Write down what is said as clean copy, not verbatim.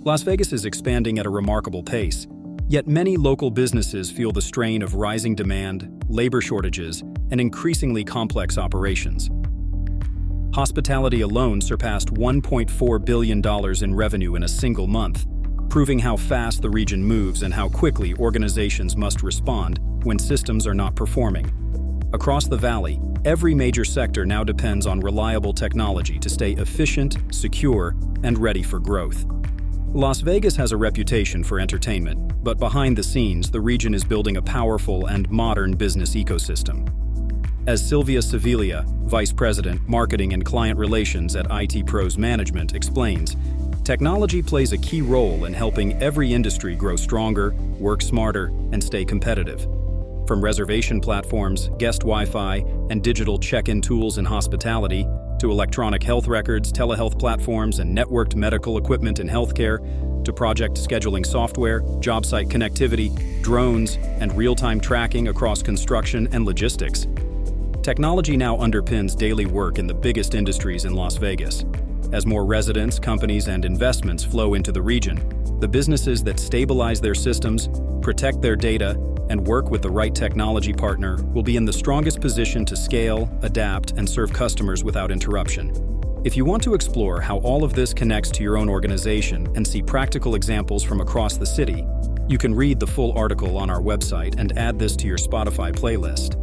Las Vegas is expanding at a remarkable pace, yet many local businesses feel the strain of rising demand, labor shortages, and increasingly complex operations. Hospitality alone surpassed $1.4 billion in revenue in a single month, proving how fast the region moves and how quickly organizations must respond when systems are not performing. Across the valley, every major sector now depends on reliable technology to stay efficient, secure, and ready for growth. Las Vegas has a reputation for entertainment, but behind the scenes, the region is building a powerful and modern business ecosystem. As Sylvia Sevilla, Vice President, Marketing and Client Relations at IT Pros Management, explains, technology plays a key role in helping every industry grow stronger, work smarter, and stay competitive. From reservation platforms, guest Wi-Fi, and digital check-in tools in hospitality, to electronic health records, telehealth platforms, and networked medical equipment in healthcare, to project scheduling software, job site connectivity, drones, and real-time tracking across construction and logistics. Technology now underpins daily work in the biggest industries in Las Vegas. As more residents, companies, and investments flow into the region, the businesses that stabilize their systems, protect their data, and work with the right technology partner will be in the strongest position to scale, adapt, and serve customers without interruption. If you want to explore how all of this connects to your own organization and see practical examples from across the city, you can read the full article on our website and add this to your Spotify playlist.